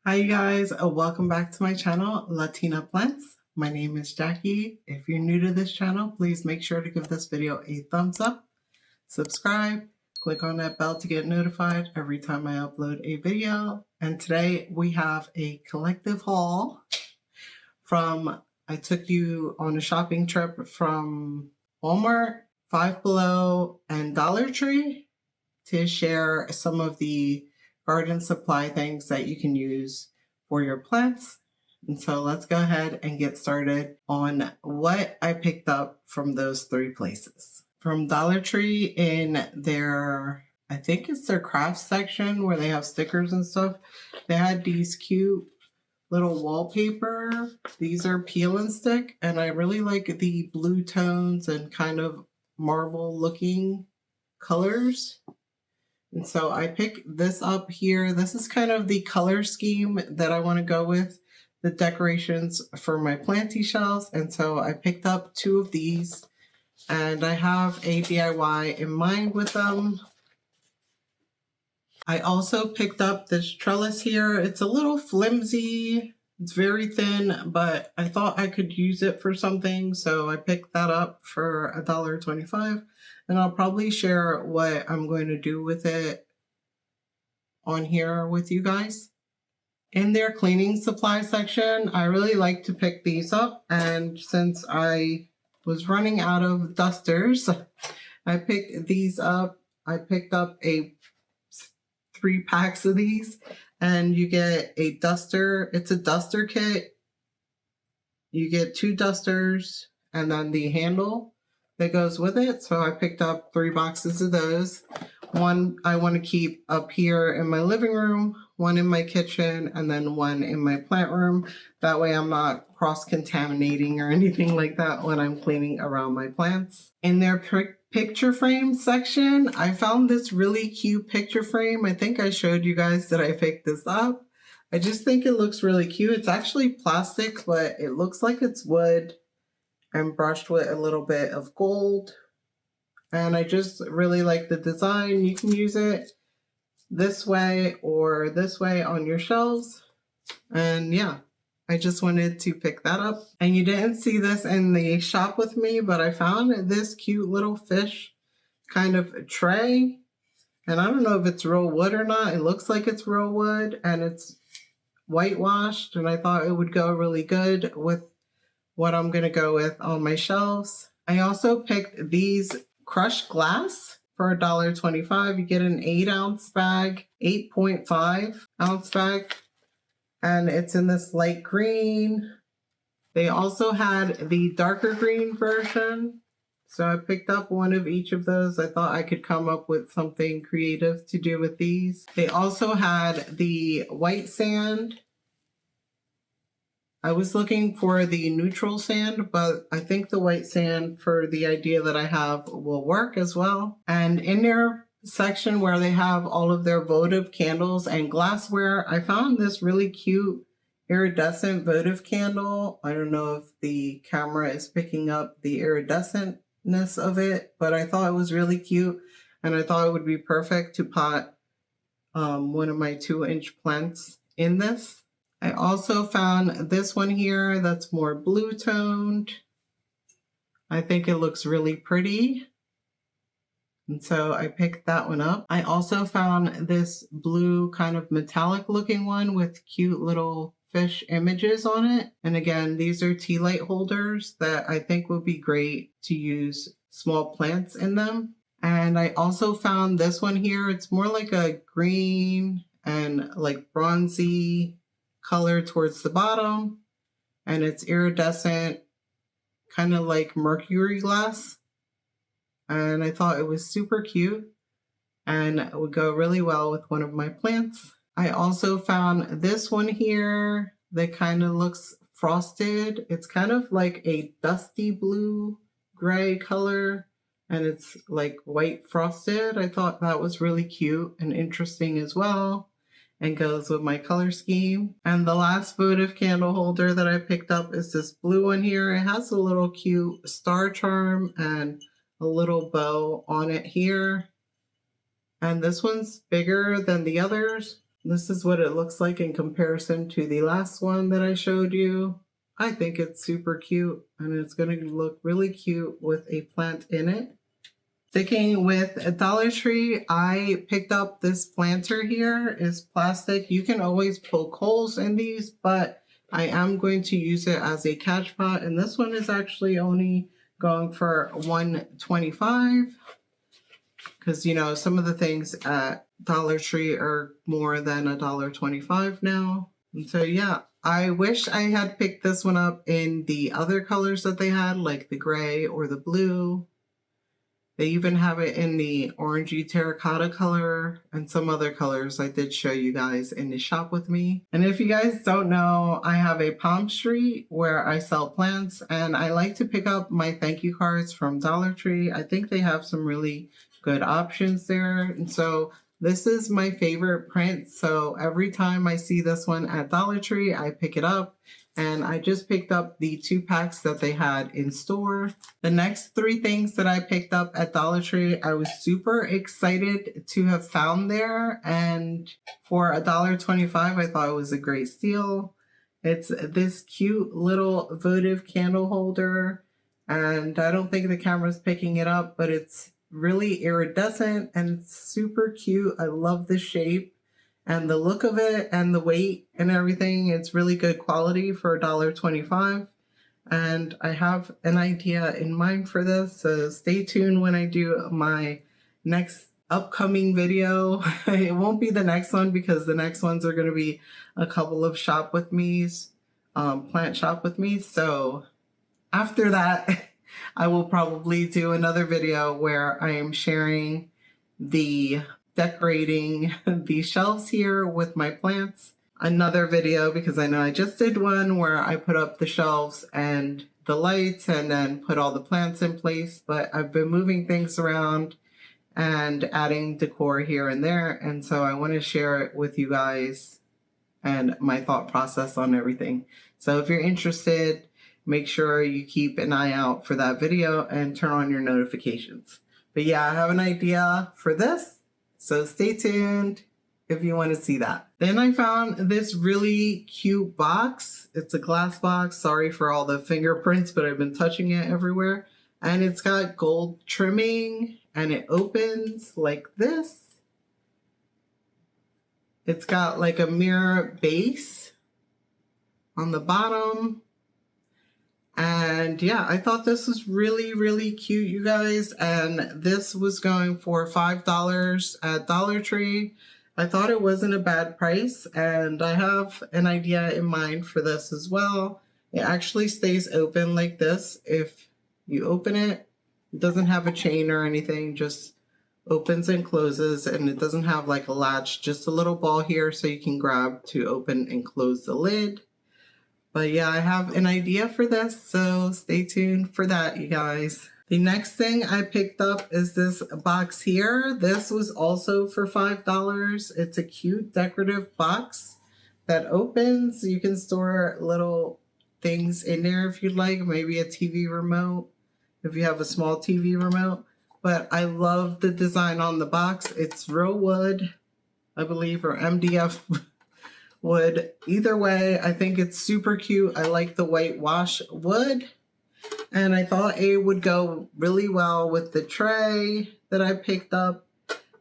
Hi you guys, welcome back to my channel, Latina Plants. My name is Jackie. If you're new to this channel, please make sure to give this video a thumbs up, subscribe, click on that bell to get notified every time I upload a video. And today we have a collective haul I took you on a shopping trip from Walmart, Five Below, and Dollar Tree to share some of the garden supply things that you can use for your plants. And so let's go ahead and get started on what I picked up from those three places. From Dollar Tree in their, I think it's their crafts section where they have stickers and stuff, they had these cute little wallpaper. These are peel and stick, and I really like the blue tones and kind of marble looking colors. And so I picked this up here. This is kind of the color scheme that I want to go with the decorations for my planty shelves. And so I picked up two of these, and I have a DIY in mind with them. I also picked up this trellis here. It's a little flimsy. It's very thin, but I thought I could use it for something. So I picked that up for $1.25. And I'll probably share what I'm going to do with it on here with you guys. In their cleaning supply section, I really like to pick these up. And since I was running out of dusters, I picked these up. I picked up 3 packs of these, and you get a duster. It's a duster kit. You get 2 dusters and then the handle that goes with it. So I picked up 3 boxes of those. One I want to keep up here in my living room, one in my kitchen, and then one in my plant room. That way I'm not cross-contaminating or anything like that when I'm cleaning around my plants. In their picture frame section, I found this really cute picture frame. I think I showed you guys that I picked this up. I just think it looks really cute. It's actually plastic, but it looks like it's wood and brushed with a little bit of gold. And I just really like the design. You can use it this way or this way on your shelves. And yeah, I just wanted to pick that up. And you didn't see this in the shop with me, but I found this cute little fish kind of tray. And I don't know if it's real wood or not. It looks like it's real wood and it's whitewashed. And I thought it would go really good with what I'm going to go with on my shelves. I also picked these crushed glass for $1.25. You get an 8-ounce bag, 8.5-ounce bag, and it's in this light green. They also had the darker green version, so I picked up one of each of those. I thought I could come up with something creative to do with these. They also had the white sand. I was looking for the neutral sand, but I think the white sand for the idea that I have will work as well. And in their section where they have all of their votive candles and glassware, I found this really cute iridescent votive candle. I don't know if the camera is picking up the iridescentness of it, but I thought it was really cute, and I thought it would be perfect to pot one of my 2-inch plants in this. I also found this one here that's more blue toned. I think it looks really pretty. And so I picked that one up. I also found this blue kind of metallic looking one with cute little fish images on it. And again, these are tea light holders that I think would be great to use small plants in them. And I also found this one here. It's more like a green and like bronzy color towards the bottom, and it's iridescent, kind of like mercury glass, and I thought it was super cute and it would go really well with one of my plants. I also found this one here that kind of looks frosted. It's kind of like a dusty blue gray color, and it's like white frosted. I thought that was really cute and interesting as well, and goes with my color scheme. And the last votive candle holder that I picked up is this blue one here. It has a little cute star charm and a little bow on it here. And this one's bigger than the others. This is what it looks like in comparison to the last one that I showed you. I think it's super cute, and it's going to look really cute with a plant in it. Sticking with a Dollar Tree, I picked up this planter here. It's plastic. You can always poke holes in these, but I am going to use it as a catch pot, and this one is actually only going for $1.25 because, you know, some of the things at Dollar Tree are more than $1.25 now. And so, yeah, I wish I had picked this one up in the other colors that they had, like the gray or the blue. They even have it in the orangey terracotta color and some other colors I did show you guys in the shop with me. And if you guys don't know, I have a PalmStreet where I sell plants, and I like to pick up my thank you cards from Dollar Tree. I think they have some really good options there. And so this is my favorite print. So every time I see this one at Dollar Tree, I pick it up. And I just picked up the 2 packs that they had in store. The next 3 things that I picked up at Dollar Tree, I was super excited to have found there. And for $1.25, I thought it was a great steal. It's this cute little votive candle holder. And I don't think the camera's picking it up, but it's really iridescent and it's super cute. I love the shape. And the look of it and the weight and everything, it's really good quality for $1.25. And I have an idea in mind for this, so stay tuned when I do my next upcoming video. It won't be the next one because the next ones are going to be a couple of shop with me's, plant shop with me. So after that, I will probably do another video where I am sharing the decorating the shelves here with my plants. Another video, because I know I just did one where I put up the shelves and the lights and then put all the plants in place, but I've been moving things around and adding decor here and there, and so I want to share it with you guys and my thought process on everything. So if you're interested, make sure you keep an eye out for that video and turn on your notifications. But yeah, I have an idea for this. So stay tuned if you want to see that. Then I found this really cute box. It's a glass box. Sorry for all the fingerprints, but I've been touching it everywhere. And it's got gold trimming and it opens like this. It's got like a mirror base on the bottom. And yeah, I thought this was really, really cute, you guys. And this was going for $5 at Dollar Tree. I thought it wasn't a bad price. And I have an idea in mind for this as well. It actually stays open like this. If you open it, it doesn't have a chain or anything, just opens and closes. And it doesn't have like a latch, just a little ball here so you can grab to open and close the lid. But yeah, I have an idea for this, so stay tuned for that, you guys. The next thing I picked up is this box here. This was also for $5. It's a cute decorative box that opens. You can store little things in there if you'd like, maybe a TV remote, if you have a small TV remote. But I love the design on the box. It's real wood, I believe, or MDF wood. Either way, I think it's super cute. I like the white wash wood, and I thought it would go really well with the tray that I picked up,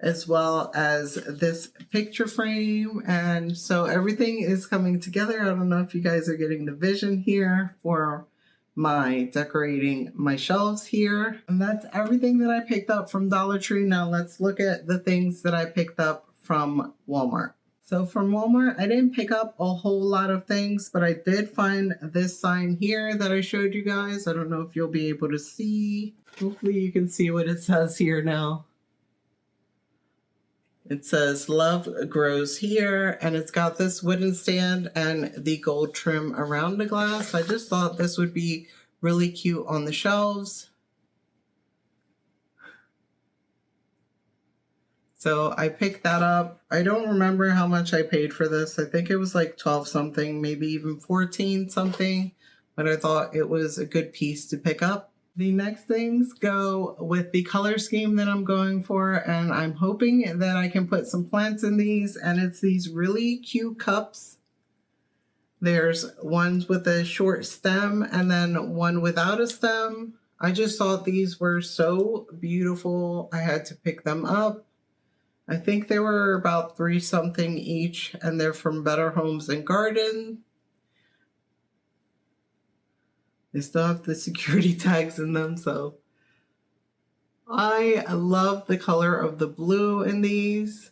as well as this picture frame. And so everything is coming together. I don't know if you guys are getting the vision here for my decorating my shelves here. And that's everything that I picked up from Dollar Tree. Now let's look at the things that I picked up from Walmart. So from Walmart, I didn't pick up a whole lot of things, but I did find this sign here that I showed you guys. I don't know if you'll be able to see. Hopefully you can see what it says here now. It says love grows here, and it's got this wooden stand and the gold trim around the glass. I just thought this would be really cute on the shelves. So I picked that up. I don't remember how much I paid for this. I think it was like 12 something, maybe even 14 something, but I thought it was a good piece to pick up. The next things go with the color scheme that I'm going for, and I'm hoping that I can put some plants in these, and it's these really cute cups. There's ones with a short stem and then one without a stem. I just thought these were so beautiful. I had to pick them up. I think they were about $3 something each, and they're from Better Homes and Garden. They still have the security tags in them, so I love the color of the blue in these,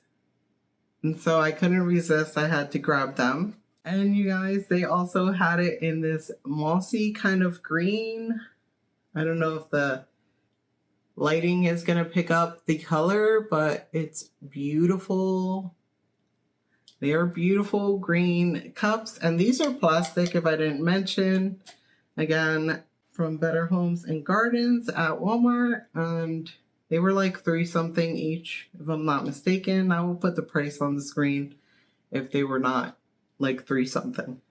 and so I couldn't resist. I had to grab them. And you guys, they also had it in this mossy kind of green. I don't know if the lighting is going to pick up the color, but it's beautiful. They are beautiful green cups, and these are plastic if I didn't mention. Again, from Better Homes and Gardens at Walmart, and they were like $3 something each, if I'm not mistaken. I will put the price on the screen if they were not like $3 something.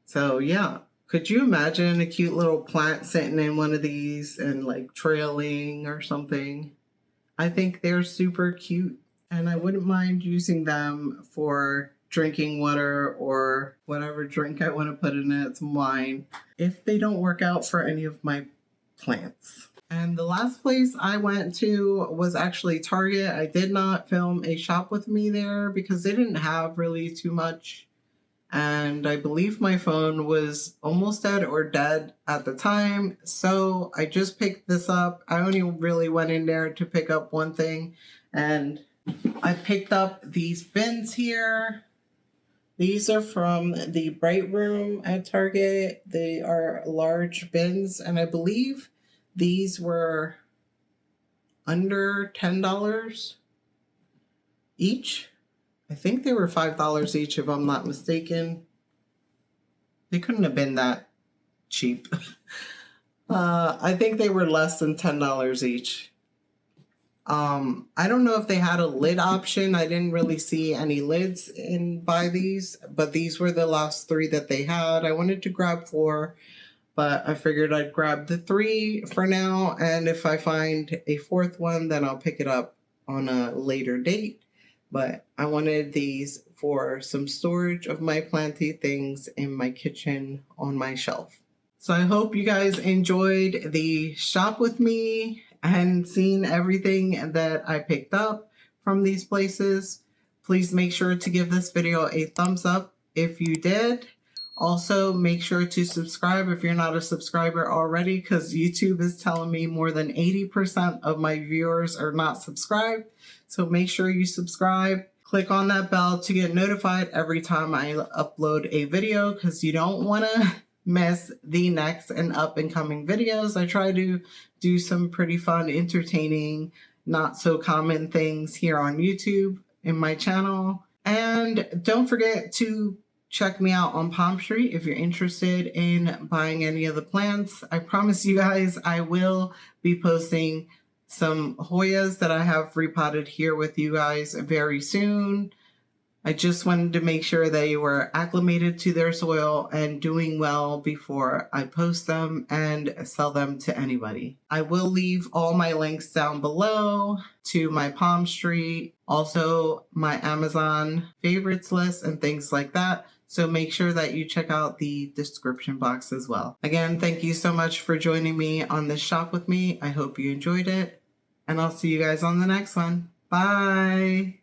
So yeah, could you imagine a cute little plant sitting in one of these and like trailing or something? I think they're super cute, and I wouldn't mind using them for drinking water or whatever drink I want to put in it, some wine, if they don't work out for any of my plants. And the last place I went to was actually Target. I did not film a shop with me there because they didn't have really too much. And I believe my phone was almost dead or dead at the time. So I just picked this up. I only really went in there to pick up one thing. And I picked up these bins here. These are from the Bright Room at Target. They are large bins, and I believe these were under $10 each. I think they were $5 each, if I'm not mistaken. They couldn't have been that cheap. I think they were less than $10 each. I don't know if they had a lid option. I didn't really see any lids by these, but these were the last 3 that they had. I wanted to grab 4, but I figured I'd grab the 3 for now, and if I find a 4th one, then I'll pick it up on a later date. But I wanted these for some storage of my planty things in my kitchen on my shelf. So I hope you guys enjoyed the shop with me and seen everything that I picked up from these places. Please make sure to give this video a thumbs up if you did. Also, make sure to subscribe if you're not a subscriber already, because YouTube is telling me more than 80% of my viewers are not subscribed. So make sure you subscribe. Click on that bell to get notified every time I upload a video, because you don't want to miss the next and up and coming videos. I try to do some pretty fun, entertaining, not so common things here on YouTube in my channel. And don't forget to check me out on PalmStreet if you're interested in buying any of the plants. I promise you guys I will be posting some Hoyas that I have repotted here with you guys very soon. I just wanted to make sure they were acclimated to their soil and doing well before I post them and sell them to anybody. I will leave all my links down below to my PalmStreet, also my Amazon favorites list and things like that. So make sure that you check out the description box as well. Again, thank you so much for joining me on this shop with me. I hope you enjoyed it, and I'll see you guys on the next one. Bye.